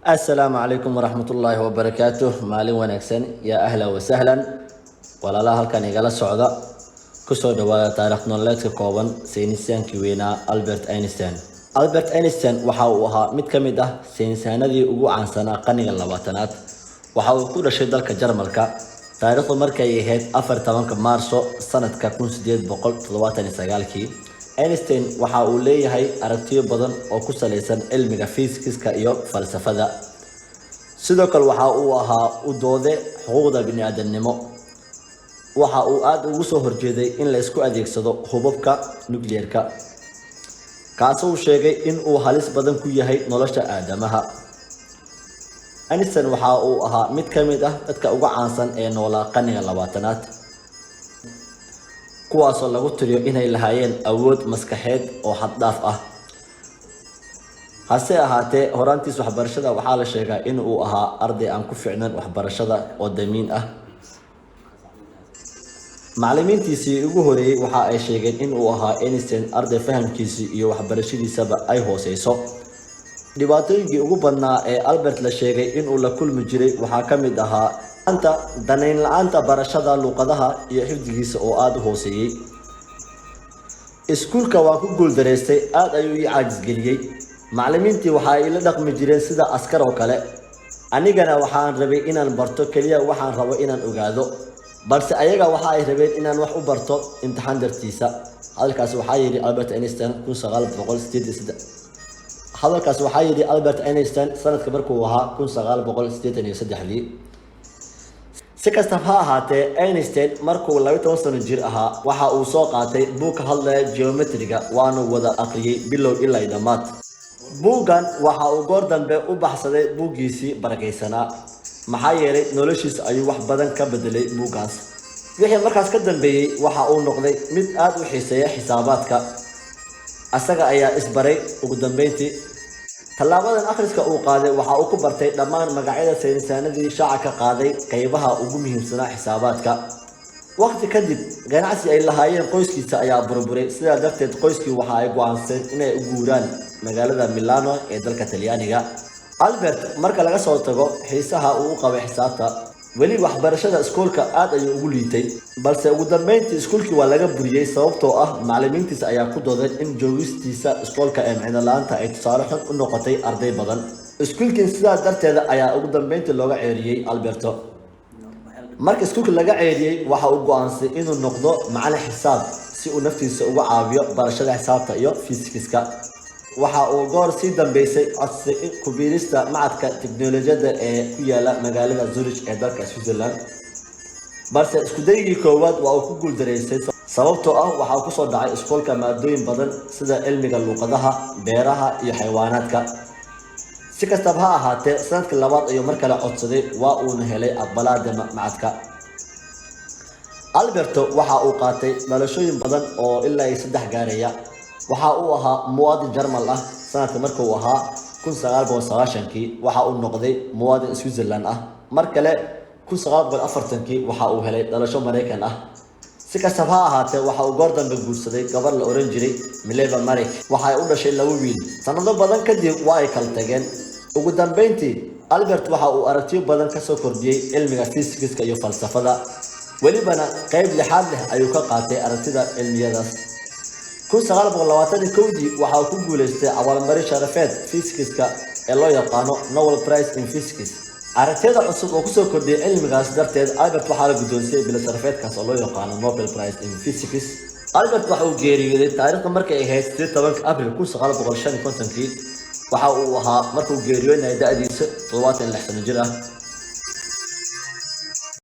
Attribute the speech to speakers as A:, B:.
A: السلام عليكم ورحمة الله وبركاته. مالي ونكسن يا أهلا وسهلا ولا لا هل كان يقال السعودة كسر دواء تاريخ نولات كوبان سينسيان كوينا ألبرت أينشتاين. ألبرت أينشتاين وحاوها متكمدة سينسيان ذي وقوع عن سنة قنية اللباتنات وحاول كل شيء ذلك جرمالك تاريخ مركا يهيد أفر تمانك مارسو سنة كاكون سديد بقول تضواتني ساقالكي. أينشتاين waxa uu leeyahay aragtiyo badan oo ku saleysan cilmiga fiisikiska iyo falsafada. Sidoo kale waxa uu ahaa u doode xuquuqda bini'aadanimo. Waxa uu aad ugu soo horjeeday in la isku adeegsado hubabka nukliyeerka. Kaas oo sheegay in uu halis badan ku yahay nolosha aadamaha. Einstein waxa uu ahaa mid ka mid ah dadka ugu caansan ee noolaa qarniga 20aad. kuwaasoo lagu tiriyo inay lahaayeen awood maskaxeed oo xad dhaaf ah. hase ahaatee horaantiis waxbarashada waxaa la sheegaa in uu ahaa arday aan ku fiicnan waxbarashada oo damiin ah. macallimiintiisii ugu horeeyay waxa ay sheegeen in uu ahaa Einstein arday fahamkiisii iyo waxbarashadiisaba ay hooseyso. dhibaatooyinkii ugu badnaa ee Albert la sheegay in uu la kulmi jiray waxaa ka mid ahaa anta danayn la'aanta barashada luqadaha iyo xifdigiisa oo aad u hooseeyay. iskuulka waa ku guuldareystay aad ayuu ii caajis geliyay. macallimiintii waxa ay la dhaqmi jireen sida askar oo kale. anigana waxaan rabay inaan barto kaliya waxaan rabo inaan ogaado, balse ayaga waxa ay rabeen inaan wax u barto imtixaan dartiisa. halkaas waxaa yiri Albert Einstein 1983. hadalkaas waxaa yiri Albert Einstein sanadka markuu ahaa 1983. si kastaba ha ahaatee Einstein markuu 12 sano jir ahaa waxa uu soo qaatay buug ka hadlaya geometriga waana wada aqriyay bilow ilaa dhamaad. buuggan waxa uu goor dambe u baxsaday buugiisii barakeysanaa maxaa yeelay noloshiisa ayuu wax badan ka bedelay buuggaas. wixii markaas ka dambeeyay waxa uu noqday mid aad u xiiseeya xisaabaadka. asaga ayaa isbaray ugu dambeyntii. talaabadan akhriska uu qaaday waxa uu ku bartay dhammaan magacyada saynisaanadii shaaca ka qaaday qaybaha ugu muhiimsanaa xisaabaadka. waqti kadib ganacsi ay lahaayeen qoyskiisa ayaa burburay, sidaa darteed qoyskii waxa ay go'aansadeen inay u guuraan magaalada Milano ee dalka Talyaaniga. Albert marka laga soo tago xiisaha uu u qabay xisaabta, weli waxbarashada iskuulka aad ayuu ugu liitay, balse ugu dambeyntii iskuulkii waa laga buriyay sababtoo ah macallimiintiisa ayaa ku doodeen in joogistiisa iskuulka ee micno la'aanta ay tusaale xun u noqotay arday badan. iskuulkii sidaa darteed ayaa ugu dambeyntii looga ceeriyay Alberto. marka iskuulka laga ceeriyay waxa uu go'aansaday inuu noqdo macallin xisaab si uu naftiisa uga caawiyo barashada xisaabta iyo fiisikiska. waxa uu goor sii dambeysay codsaday ku biirista macadka tiknoolajiyadda ee ku yaala magaalada Zurich ee dalka Switzerland, balse isku daygii koowaad waa uu ku guuldareystay sababtoo ah waxa uu ku soo dhacay iskuulka maadooyin badan sida cilmiga luqadaha, beeraha iyo xayawaanaadka. si kastaba ha ahaatee sanadkii labaad ayuu mar kale codsaday waa uuna helay aqbalaada macadka. Alberto waxa uu qaatay dhalashooyin badan oo ilaa 3 gaaraya. waxa uu ahaa muwaadin Jarmal ah. sanadka markuu ahaa 1990 waxa uu noqday muwaadin Switzerland ah. mar kale 1940 waxa uu helay dhalasho Mareykan ah. si kastaba ha ahaatee waxa uu goor dambe guursaday gabar la oran jiray Mileva Marek. waxa ay u dhashay 2 wiil. sanado badan kadib waa ay kala tageen. ugu dambeyntii Albert waxa uu aragtiyo badan ka soo kordhiyay cilmiga fiisikiska iyo falsafada, welibana qayb lixaad leh ayuu ka qaatay aragtida cilmiyadaas. 1921 waxa uu ku guuleystay abaalmarin sharafeed fiisikiska ee loo yaqaano Nobel Prize in Physics. aragtida cusub oo ku soo kordhiyay cilmigaas darteed Albert waxa la guddoonsiiyay bil sharafeedkaas oo loo yaqaano Nobel Prize in Physics. Albert waxa uu geeriyooday taariikhda markay ahayd 18 Abriil 1955. waxa uu ahaa markuu geeriyooday da'diisa 76 sano jir ah.